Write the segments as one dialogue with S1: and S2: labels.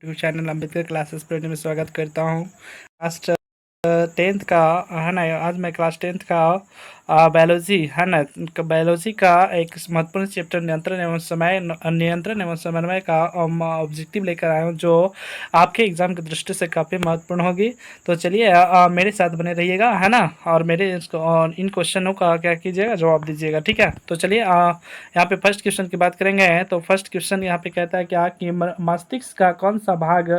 S1: YouTube channel Ambedkar classes पर में स्वागत करता हूँ। क्लास 10th का है ना। आज मैं क्लास 10th का बायोलॉजी है ना, बायोलॉजी का एक महत्वपूर्ण चैप्टर नियंत्रण एवं समन्वय का ऑब्जेक्टिव लेकर आया हूँ, जो आपके एग्जाम की दृष्टि से काफ़ी महत्वपूर्ण होगी। तो चलिए मेरे साथ बने रहिएगा है ना, और मेरे इन क्वेश्चनों का क्या कीजिएगा, जवाब दीजिएगा। ठीक है, तो चलिए यहाँ पे फर्स्ट क्वेश्चन की बात करेंगे। तो फर्स्ट क्वेश्चन यहाँ पे कहता है क्या कि मस्तिष्क का कौन सा भाग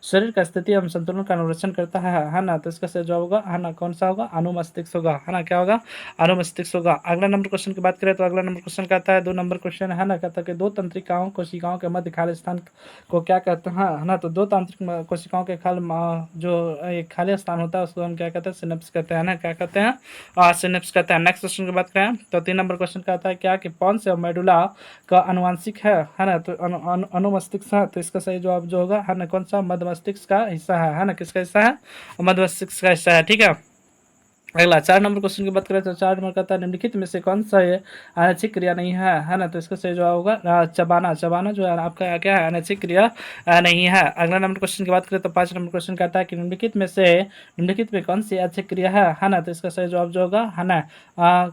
S1: शरीर का स्थिति एवं संतुलन का अनुरक्षण करता है ना। तो इसका सही जवाब होगा है ना, कौन सा होगा, अनुमस्तिष्क होगा है ना। क्या होगा, अनुमस्तिष्क होगा। अगला नंबर क्वेश्चन की बात करें तो अगला नंबर क्वेश्चन कहता है 2 नंबर क्वेश्चन है ना, कहता है कि दो तंत्रिकाओं कोशिकाओं के मध्य खाली स्थान को क्या कहते हैं है ना। तो दो तांत्रिक कोशिकाओं के जो एक खाली स्थान होता है उसको हम क्या कहते हैं, सिनेप्स कहते हैं ना। क्या कहते हैं, सिनेप्स कहते हैं। नेक्स्ट क्वेश्चन की बात करें तो 3 नंबर क्वेश्चन कहता है क्या कि पॉन्स या मेडुला का अनुवांशिक है ना। तो अनुमस्तिष्क है। तो इसका सही जवाब जो होगा है ना, कौन सा, मध्य मस्तिष्क का हिस्सा है ना। किसका हिस्सा है, मध्य मस्तिष्क का हिस्सा है। ठीक है, अगला 4 नंबर क्वेश्चन की बात करें तो 4 नंबर कहता है निम्नलिखित में से कौन सा ये अनैच्छिक क्रिया नहीं है ना। तो इसका सही जवाब होगा चबाना। चबाना जो है आपका क्या है, अनैच्छिक क्रिया नहीं है। अगला नंबर क्वेश्चन की बात करें तो 5 नंबर क्वेश्चन कहता है कि निम्नलिखित में कौन सी ऐच्छिक क्रिया है ना। तो इसका सही जवाब जो होगा है ना,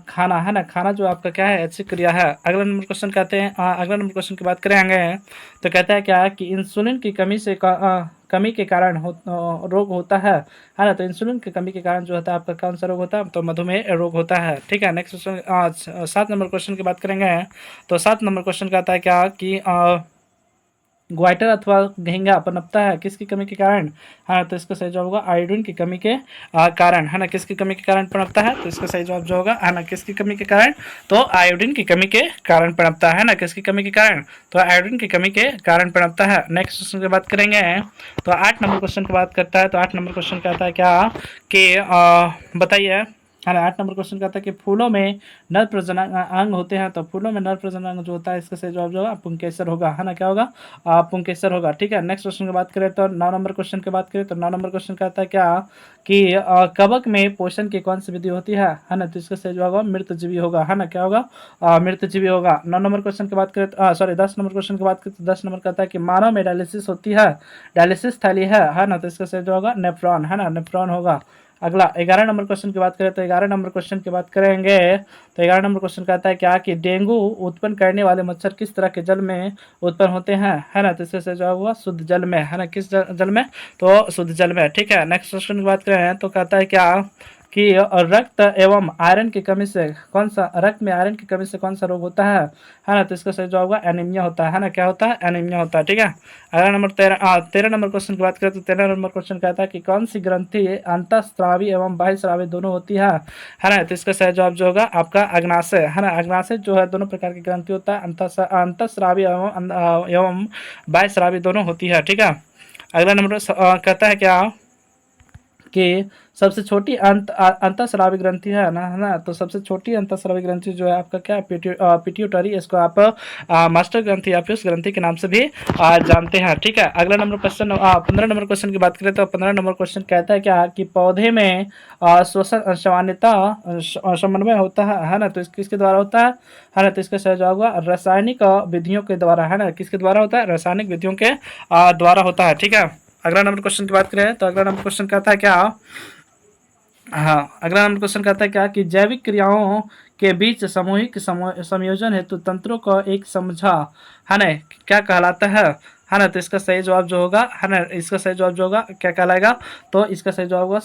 S1: खाना है ना। खाना जो आपका क्या है, ऐच्छिक क्रिया है। अगला नंबर क्वेश्चन कहते हैं अगला नंबर क्वेश्चन की बात करेंगे तो कहता है क्या कि इंसुलिन की कमी के कारण रोग होता है ना। तो इंसुलिन की कमी के कारण जो होता है आपका कौन सा रोग होता है, तो मधुमेह रोग होता है। ठीक है, नेक्स्ट क्वेश्चन 7 नंबर क्वेश्चन की बात करेंगे तो 7 नंबर क्वेश्चन कहता है क्या कि ग्वाइटर अथवा घिंगा पनपता है किसकी कमी के कारण, हाँ। तो इसका सही जवाब होगा आयोडीन की कमी के कारण है ना। किसकी कमी के कारण पनपता है, तो इसका सही जवाब जो होगा है ना, किसकी कमी के कारण, तो आयोडीन की कमी के कारण पनपता है ना। किसकी कमी के कारण, तो आयोडीन की कमी के कारण पनपता है। नेक्स्ट क्वेश्चन की बात करेंगे तो 8 नंबर क्वेश्चन की बात करता है। तो 8 नंबर क्वेश्चन कहता है क्या कि बताइए है ना। 8 नंबर क्वेश्चन कहता है कि फूलों में नर प्रजनन अंग होते हैं। तो फूलों में नर प्रजनन अंग जो होता है इसका सही जवाब जो है पुंकेसर होगा है ना। क्या होगा, पुंकेसर होगा। ठीक है, नेक्स्ट क्वेश्चन की बात करें तो 9 नंबर क्वेश्चन की बात करें तो 9 नंबर क्वेश्चन कहता है क्या कि कवक में पोषण की कौन सी विधि होती है ना। तो इसका सही जवाब होगा मृतजीवी होगा है ना। क्या होगा, मृतजीवी होगा। 9 नंबर क्वेश्चन की बात करें तो 10 नंबर क्वेश्चन की बात करें तो 10 नंबर कहता है कि मानव में डायलिसिस होती है, डायलिसिस थैली है ना। तो इसका सही जवाब होगा नेफ्रॉन है ना, नेफ्रॉन होगा। अगला 11 नंबर क्वेश्चन की बात करें तो 11 नंबर क्वेश्चन की बात करेंगे तो 11 नंबर क्वेश्चन कहता है क्या कि डेंगू उत्पन्न करने वाले मच्छर किस तरह के जल में उत्पन्न होते हैं है ना। तो इससे से जवाब हुआ शुद्ध जल में है ना। किस जल में, तो शुद्ध जल में। ठीक है, नेक्स्ट क्वेश्चन की बात करें तो कहता है क्या कि रक्त एवं आयरन की कमी से कौन सा, रक्त में आयरन की कमी से कौन सा रोग होता है ना। तो इसका सही जवाब होगा एनीमिया होता है ना। क्या होता है, एनीमिया होता है। ठीक है, अगला नंबर 13 नंबर क्वेश्चन की बात करें तो 13 नंबर क्वेश्चन कहता है कि कौन सी ग्रंथि अंतःस्रावी एवं बाह्यस्रावी दोनों होती है ना। तो इसका सही जवाब जो होगा आपका अग्नाशय है ना। अग्नाशय जो है दोनों प्रकार की ग्रंथि होता है, अंतःस्रावी एवं बाह्यस्रावी दोनों होती है। ठीक है, अगला नंबर कहता है क्या कि सबसे छोटी अंतःस्रावी ग्रंथि है ना। तो सबसे छोटी अंतःस्रावी ग्रंथि जो है आपका क्या है, पिट्यूटरी। इसको आप मास्टर ग्रंथि या फिर उस ग्रंथि के नाम से भी जानते हैं। ठीक है, अगला नंबर क्वेश्चन 15 नंबर क्वेश्चन की बात करें तो 15 नंबर क्वेश्चन कहता है क्या कि पौधे में श्वसन सामान्यता समन्वय होता है ना। तो किसके द्वारा होता है ना। तो इसका सही जवाब होगा रासायनिक विधियों के द्वारा है ना। किसके द्वारा होता है, रासायनिक विधियों के द्वारा होता है। ठीक है, अगला नंबर क्वेश्चन की बात करें तो अगला नंबर क्वेश्चन कहता है क्या, हाँ, अगला नंबर क्वेश्चन कहता है क्या कि जैविक क्रियाओं के बीच सामूहिक संयोजन हेतु तंत्रों का एक समझा है ना क्या कहलाता है ना। तो इसका सही जवाब जो होगा है ना, इसका सही जवाब जो होगा क्या कहलाएगा, तो इसका सही जवाब होगा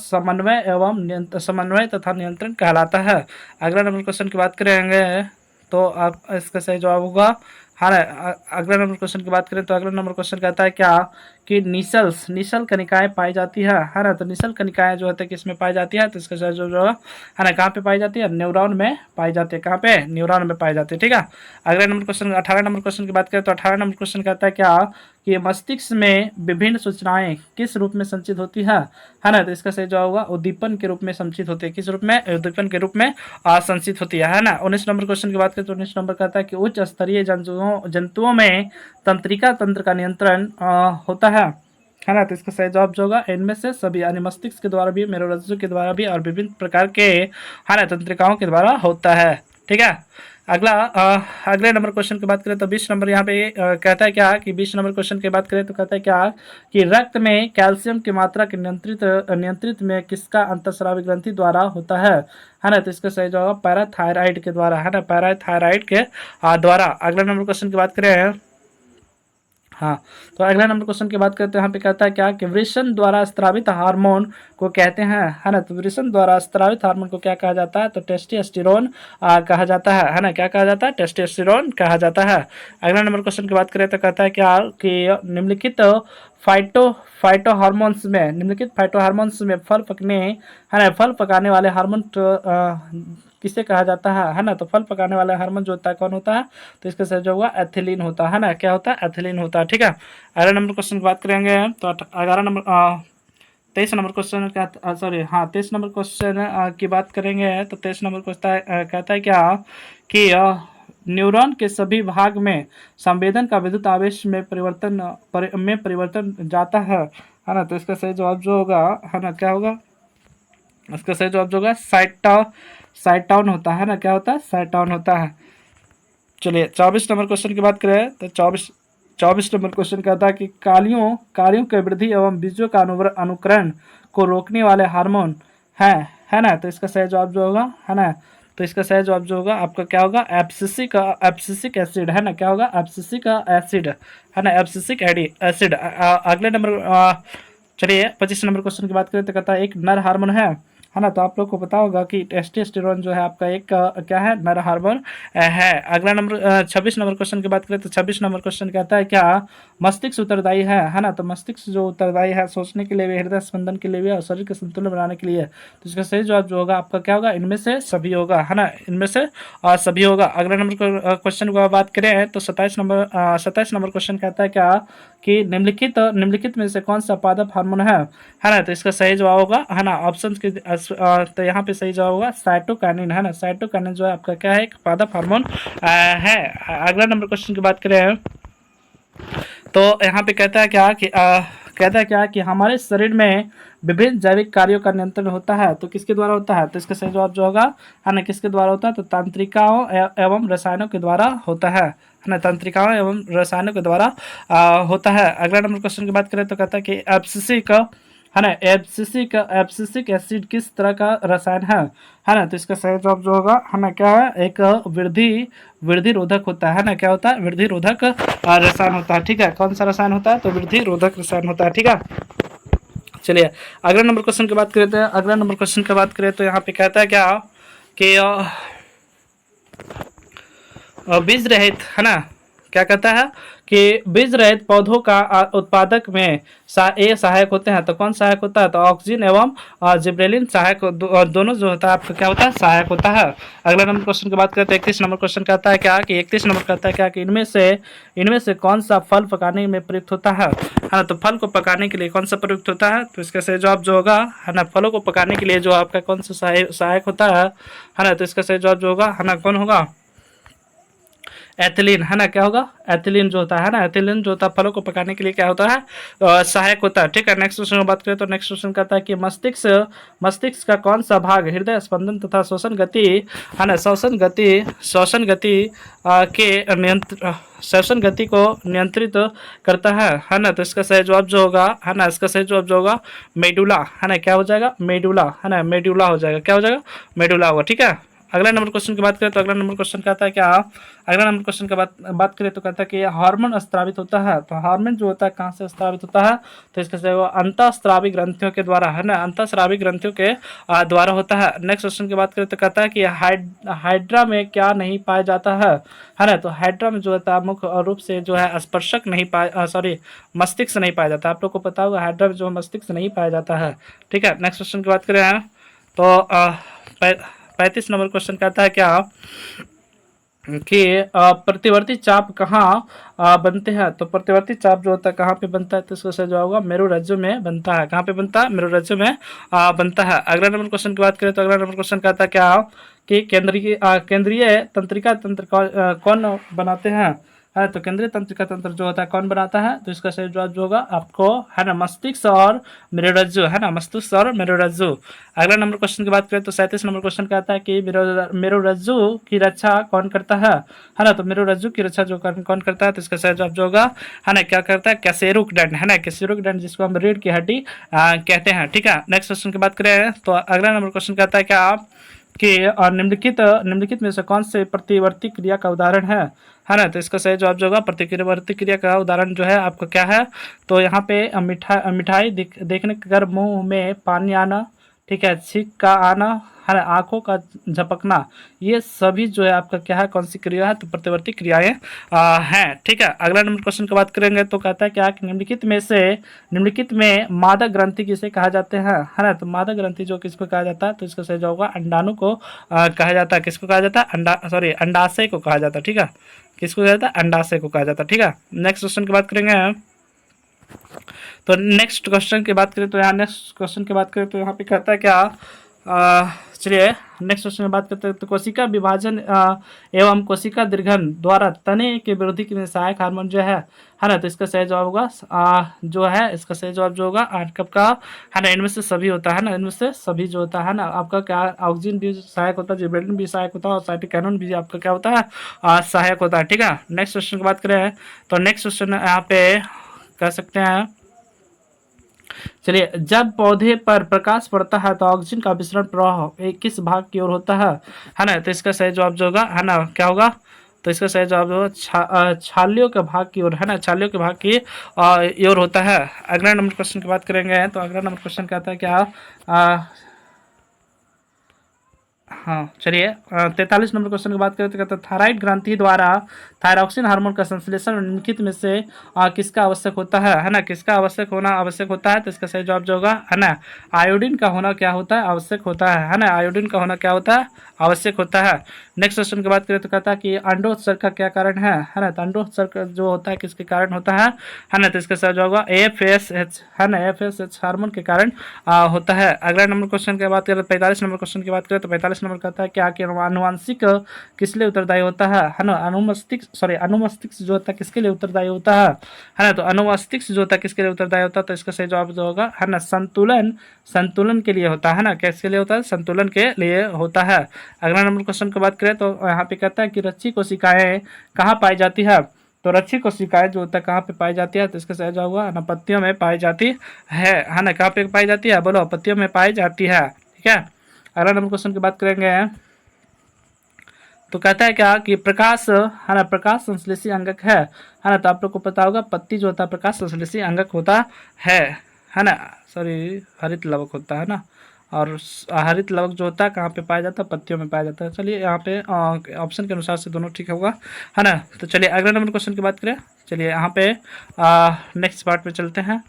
S1: समन्वय तथा नियंत्रण कहलाता है। अगला नंबर क्वेश्चन की बात करेंगे तो आप इसका सही जवाब होगा है ना। अगला नंबर क्वेश्चन की बात करें तो अगला नंबर क्वेश्चन कहता है क्या कि निशल कनिकाएं पाई जाती है ना। तो निशल कनिकाएं जो होते हैं किसमें पाई जाती है, तो इसका सही जवाब जो है ना, कहाँ पे पाई जाती है, न्यूरॉन में पाई जाती है। कहाँ पे, न्यूरॉन में पाई जाती है। ठीक है, अगला नंबर क्वेश्चन 18 नंबर क्वेश्चन की बात करें तो 18 नंबर क्वेश्चन कहता है क्या कि मस्तिष्क में विभिन्न सूचनाएं किस रूप में संचित होती है ना। तो इसका सही जवाब होगा उद्दीपन के रूप में संचित होती है। किस रूप में, उद्दीपन के रूप में संचित होती है ना। 19 नंबर क्वेश्चन की बात करें तो 19 नंबर कहता है कि उच्च स्तरीय जंतुओं में तंत्रिका तंत्र का नियंत्रण होता है ना। तो इसका सही जवाब जो होगा इनमें से सभी यानी मस्तिष्क के द्वारा भी, मेरुरज्जु के द्वारा भी और विभिन्न प्रकार के है ना तंत्रिकाओं के द्वारा होता है। ठीक है, अगला अगले नंबर क्वेश्चन की बात करें तो 20 नंबर यहाँ पे कहता है क्या कि 20 नंबर क्वेश्चन की बात करें तो कहता है क्या कि रक्त में कैल्शियम की मात्रा के नियंत्रित नियंत्रित में किसका अंतःस्रावी ग्रंथि द्वारा होता है ना। तो इसका सही जवाब पैराथायराइड के द्वारा, है ना, पैराथायराइड के द्वारा। अगला नंबर क्वेश्चन की बात करें, हाँ, तो अगला नंबर क्वेश्चन की बात करते हैं। यहाँ पे कहता है क्या कि वृषण द्वारा स्त्रावित हार्मोन को कहते हैं, है ना। तो वृषण द्वारा स्त्रावित हार्मोन को क्या कहा जाता है, तो टेस्टोस्टेरोन कहा जाता है ना। क्या कहा जाता है, टेस्टोस्टेरोन कहा जाता है। अगला नंबर क्वेश्चन की बात करें तो कहता है क्या कि निम्नलिखित फाइटो फाइटो हार्मोन्स में, निम्नलिखित फाइटो हार्मोन्स में फल पकने, है ना, फल पकाने वाले हार्मोन किसे कहा जाता है ना। तो फल पकाने वाला हार्मोन जो होता है कौन होता है, तो इसका सही जो होगा एथिलीन होता है ना। क्या होता है, एथिलीन होता है, ठीक है। 11 नंबर क्वेश्चन की बात करेंगे तो 11 नंबर 23 नंबर क्वेश्चन का सॉरी हाँ 23 नंबर क्वेश्चन की बात करेंगे तो 23 नंबर क्वेश्चन कहता है क्या कि न्यूरॉन के सभी भाग में संवेदन का विद्युत आवेश में परिवर्तन जाता है ना। तो इसका सही जवाब जो होगा, है ना, क्या होगा, इसका सही जवाब जो होगा साइटाउन होता है ना। क्या होता है, साइटाउन होता है। चलिए 24 नंबर क्वेश्चन की बात करें तो 24 नंबर क्वेश्चन कहता है कि कालियों के वृद्धि एवं बीजों का अनुकरण को रोकने वाले हार्मोन है ना। तो इसका सही जवाब जो होगा, है ना, तो इसका सही जवाब जो होगा आपका क्या होगा, एब्सिसिक एसिड, है ना। क्या होगा, एब्सिसिक एसिड, है ना, एब्सिसिक एसिड। अगले नंबर चलिए 25 नंबर क्वेश्चन की बात करें तो कहता है एक नर हार्मोन है ना। तो आप लोग को पता होगा कि टेस्टोस्टेरोन जो है आपका एक क्या है, नर हार्मोन है। अगला नंबर 26 नंबर क्वेश्चन की बात करें तो 26 नंबर क्वेश्चन कहता है क्या मस्तिष्क उत्तरदायी है ना। तो मस्तिष्क जो उत्तरदायी है सोचने के लिए भी, हृदय स्पंदन के लिए भी और शरीर के संतुलन बनाने के लिए। तो इसका सही जवाब जो होगा आपका क्या होगा, इनमें से सभी होगा, है ना, इनमें से सभी होगा। अगला नंबर क्वेश्चन को बात करें तो 27 नंबर क्वेश्चन कहता है क्या कि निम्नलिखित में से कौन सा पादप हार्मोन है ना। तो इसका सही जवाब होगा, है ना, ऑप्शन के तो यहाँ पे सही जवाब होगा साइटोकाइनिन, है ना। साइटोकाइनिन जो है आपका क्या है, एक पादप हार्मोन है। अगला नंबर क्वेश्चन की बात करें तो यहाँ पे कहता है क्या कि कहता है क्या कि हमारे शरीर में विभिन्न जैविक कार्यों का नियंत्रण होता है, तो किसके द्वारा होता है, तो इसका सही जवाब जो होगा, है ना, किसके द्वारा होता है, तो तंत्रिकाओं एवं रसायनों के द्वारा होता है ना, तंत्रिकाओं एवं रसायनों के द्वारा होता है। अगला नंबर क्वेश्चन की बात करें तो कहता है कि एब्सिसिक, है ना, एब्सिसिक एसिड किस तरह का रसायन है ना। तो इसका सही जवाब जो होगा, है ना, क्या है, एक वृद्धि रोधक होता है ना। क्या होता है, वृद्धि रोधक रसायन होता है, ठीक है। कौन सा रसायन होता है, तो वृद्धि रोधक रसायन होता है, ठीक है। चलिए अगला नंबर क्वेश्चन की बात करते हैं। अगला नंबर क्वेश्चन की बात करें तो यहाँ पे कहता है क्या कि बीज रहित, है ना, क्या कहता है कि बीज रहित पौधों का उत्पादक में ये सहायक होते हैं। तो कौन सहायक होता है, तो ऑक्सीजन एवं जिब्रेलिन सहायक दोनों जो होता है आपका क्या होता है, सहायक होता है। अगला नंबर क्वेश्चन की बात करते हैं 31 नंबर क्वेश्चन कहता है क्या कि 31 नंबर कहता है क्या कि इनमें से कौन सा फल पकाने में प्रयुक्त होता है ना। तो फल को पकाने के लिए कौन सा प्रयुक्त होता है, तो इसका सही जवाब जो होगा, है ना, फलों को पकाने के लिए जो आपका कौन सा सहायक होता है ना। तो इसका सही जवाब जो होगा, है ना, कौन होगा, एथिलीन, है ना। क्या होगा, एथिलीन जो होता है ना, एथिलीन जो होता है फलों को पकाने के लिए क्या होता है, सहायक होता है, ठीक है। नेक्स्ट क्वेश्चन की बात करें तो नेक्स्ट क्वेश्चन कहता है कि मस्तिष्क का कौन सा भाग हृदय स्पंदन तथा श्वसन गति, है ना, के नियंत्रण श्वसन गति को नियंत्रित करता है ना। तो इसका सही जवाब जो होगा, है ना, इसका सही जवाब जो होगा मेडुला, है ना। क्या हो जाएगा, मेडुला, है ना, मेडुला हो जाएगा, क्या हो जाएगा, मेडुला होगा, ठीक है। अगला नंबर क्वेश्चन की बात करें तो अगला नंबर क्वेश्चन कहता है क्या, अगला नंबर क्वेश्चन की बात करें तो कहता है कि हार्मोन स्त्रावित होता है। तो हार्मोन जो होता है कहाँ से स्त्रावित होता है, तो इसका सही होगा अंतःस्रावी ग्रंथियों के द्वारा, है ना, अंतःस्रावी ग्रंथियों के द्वारा होता है। नेक्स्ट क्वेश्चन की बात करें तो कहता है कि हाइड्रा में क्या नहीं पाया जाता है ना। तो हाइड्रा में जो होता है मुख्य रूप से जो है स्पर्शक नहीं पाया, सॉरी, मस्तिष्क नहीं पाया जाता। आप लोग को पता होगा हाइड्रा में जो मस्तिष्क नहीं पाया जाता है, ठीक है। नेक्स्ट क्वेश्चन की बात करें तो 35 नंबर क्वेश्चन कहता है क्या कि प्रतिवर्ती चाप कहाँ बनते हैं। तो प्रतिवर्ती चाप जो होता है कहाँ पे बनता है, तो इसका सही जवाब होगा मेरुरज्जु में बनता है। कहाँ पे बनता है, मेरुरज्जु में बनता है। अगला नंबर क्वेश्चन की बात करें तो अगला नंबर क्वेश्चन कहता है क्या कि केंद्रीय तंत्रिका तंत्र कौन बनाते हैं, है तो केंद्रीय तंत्रिका तंत्र जो होता है कौन बनाता है, तो इसका सही जवाब जो होगा आपको है ना मस्तिष्क और मेरुरज्जु, है ना मस्तिष्क और मेरुरज्जु। अगला नंबर क्वेश्चन की बात करें तो 37 नंबर क्वेश्चन कहता है कि मेरुरज्जु की रक्षा कौन करता है ना, तो मेरुरज्जु की रक्षा जो कौन करता है, तो इसका सही जवाब जो होगा है ना क्या करता है, कैसेरुक दंड, है ना कैसेरुक दंड, जिसको हम रीढ़ की हड्डी कहते हैं। ठीक है, नेक्स्ट क्वेश्चन की बात करें तो अगला नंबर क्वेश्चन कहता है क्या आप कि निम्नलिखित में से कौन से प्रतिवर्ती क्रिया का उदाहरण है ना, तो इसका सही जवाब जो होगा प्रतिवर्ती क्रिया का उदाहरण जो है आपका क्या है, तो यहाँ पे मिठाई देखने कर मुंह में पानी आना, ठीक है, छींक का आना, है ना आंखों का झपकना, ये सभी जो है आपका क्या है, कौन सी क्रिया है, तो प्रतिवर्ती क्रियाएं हैं। ठीक है, अगला नंबर क्वेश्चन की बात करेंगे तो कहता है क्या कि निम्नलिखित में मादक ग्रंथि किसे कहा जाते हैं, है ना, तो मादक ग्रंथि जो किसको कहा जाता है, तो इसका सही जवाब होगा अंडाणु को कहा जाता है। किसको कहा जाता है, अंडाशय को कहा जाता है। ठीक है, किसको कहा जाता है, अंडाशय को कहा जाता है। ठीक है, नेक्स्ट क्वेश्चन की बात करेंगे तो नेक्स्ट क्वेश्चन की बात करें तो यहाँ पे कहता है क्या, चलिए नेक्स्ट क्वेश्चन की बात करते हैं तो कोशिका विभाजन एवं कोशिका दीर्घन द्वारा तने के विरोधी के लिए सहायक हार्मोन जो है ना, तो इसका सही जवाब होगा जो है इसका सही जवाब जो होगा कब का, है ना इनमें से सभी होता है ना, इनमें से सभी जो होता है ना आपका क्या, ऑक्सीजन भी सहायक होता है, जिबरेलिन भी सहायक होता है और साइटोकिनिन भी आपका क्या होता है सहायक होता है। ठीक है, नेक्स्ट क्वेश्चन की बात करें तो नेक्स्ट क्वेश्चन यहाँ पे कह सकते हैं, चलिए जब पौधे पर प्रकाश पड़ता है तो ऑक्सीजन का विसरण प्रवाह किस भाग की ओर होता है ना, तो इसका सही जवाब जो होगा है ना क्या होगा, तो इसका सही जवाब होगा छालियों के भाग की ओर, है ना छालियों के भाग की ओर होता है। अगला नंबर क्वेश्चन की बात करेंगे तो अगला नंबर क्वेश्चन कहता है क्या, हाँ चलिए 43 नंबर क्वेश्चन की बात करें तो कहते हैं थायराइड ग्रंथि द्वारा थायरॉक्सिन हार्मोन का संश्लेषण निम्नलिखित में से किसका आवश्यक होता है ना किसका आवश्यक होता है, तो इसका सही जवाब जो होगा है ना आयोडीन का होना क्या होता है, आवश्यक होता है ना आयोडीन का होना क्या होता है, आवश्यक होता है। नेक्स्ट क्वेश्चन की बात करें तो कहता है कि अंडोत्सर्ग का क्या कारण है ना, तो अंडोत्सर्ग जो होता है किसके कारण होता है ना, तो इसका सही जवाब होगा एफएसएच, है ना एफएसएच हार्मोन के कारण होता है। अगला नंबर क्वेश्चन की बात करें 45 नंबर क्वेश्चन की बात करें तो 45 नंबर कहता है क्या कि अनुवांशिक किस लिए उत्तरदायी होता है ना अनुमस्तिष्क जो होता है किसके लिए उत्तरदायी होता है ना, तो अनुमस्तिष्क जो होता है किसके लिए उत्तरदायी होता है, तो इसका सही जवाब जो होगा है ना संतुलन के लिए होता है ना, किसके लिए होता है, संतुलन के लिए होता है। अगला नंबर क्वेश्चन की बात करें तो यहाँ पे कहता है कि रच्ची कोशिकाएं कहाँ पाई जाती है, तो रच्ची कोशिकाएं जो होता है कहाँ पे पाई जाती है, तो इसका सही जवाब होगा ना पत्तियों में पाई जाती है ना कहाँ पे पाई जाती है, बोलो पत्तियों में पाई जाती है। ठीक है, अगला नंबर क्वेश्चन की बात करेंगे तो कहता है क्या कि प्रकाश है ना प्रकाश संश्लेषी अंगक है ना, तो आप लोग को पता होगा पत्ती जो होता है प्रकाश संश्लेषी अंगक होता है ना हरित लवक होता है ना, और हरित लवक जो होता है कहाँ पे पाया जाता है, पत्तियों में पाया जाता है। चलिए यहाँ पे ऑप्शन के अनुसार से दोनों ठीक होगा है ना। तो चलिए अगला नंबर क्वेश्चन की बात करें, चलिए यहाँ पे नेक्स्ट पार्ट पे चलते हैं।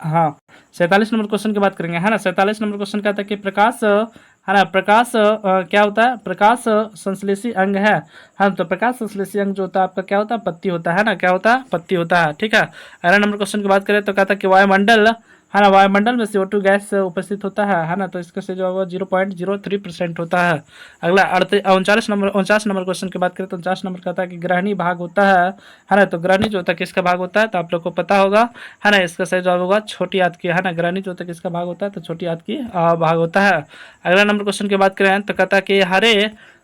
S1: हाँ 47 नंबर क्वेश्चन की बात करेंगे है ना। 47 नंबर क्वेश्चन कहता है कि प्रकाश है ना प्रकाश क्या होता है, प्रकाश संश्लेषी अंग है। हाँ तो प्रकाश संश्लेषी अंग जो होता है आपका क्या होता है, पत्ती होता है ना, क्या होता है, पत्ती होता है। ठीक है, अगला नंबर क्वेश्चन की बात करें तो कहता है कि वायुमंडल है ना वायुमंडल में CO2 गैस उपस्थित होता है ना, तो इसका जो होगा 0.03% होता है। अगला 49 नंबर क्वेश्चन की बात करें तो 49 नंबर कहता है कि ग्रहणी भाग होता है ना, तो ग्रहणी जो होता है किसका भाग होता है, तो आप लोग को पता होगा है ना, इसका सही जवाब होगा छोटी आंत की, है ना ग्रहणी जो होता है किसका भाग होता है, तो छोटी आंत की भाग होता है। अगला नंबर क्वेश्चन की बात करें तो कहता है कि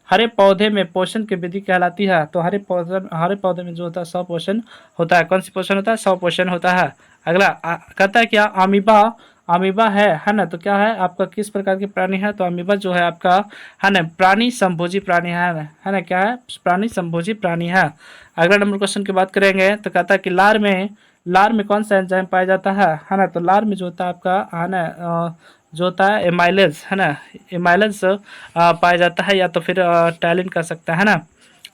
S1: हरे पौधे में पोषण की विधि कहलाती है, तो हरे पौधे में जो होता है 100 पोषण होता है, कौन सी पोषण होता है, 100 पोषण होता है। अगला कहता है क्या अमीबा है ना, तो क्या है आपका किस प्रकार के प्राणी है, तो अमीबा जो है आपका है ना प्राणी संभोजी प्राणी है ना क्या है, प्राणी संभोजी प्राणी है। अगला नंबर क्वेश्चन की बात करेंगे तो कहता है कि लार में कौन सा एंजाइम पाया जाता है ना, तो लार में जो होता है आपका है ना जो होता है एमाइलेज, है ना एमाइलेज पाया जाता है, या तो फिर टैलिन कर सकता है ना।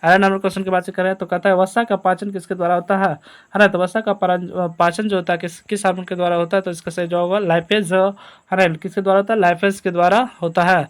S1: अगला नंबर क्वेश्चन की बात करें तो कहता है वसा का पाचन किसके द्वारा होता है ना, तो वसा का पाचन जो होता है किस हार्मोन के द्वारा होता है, तो इसका सही जवाब होगा लाइपेज है ना, किसके द्वारा होता है, लाइपेज के द्वारा होता है।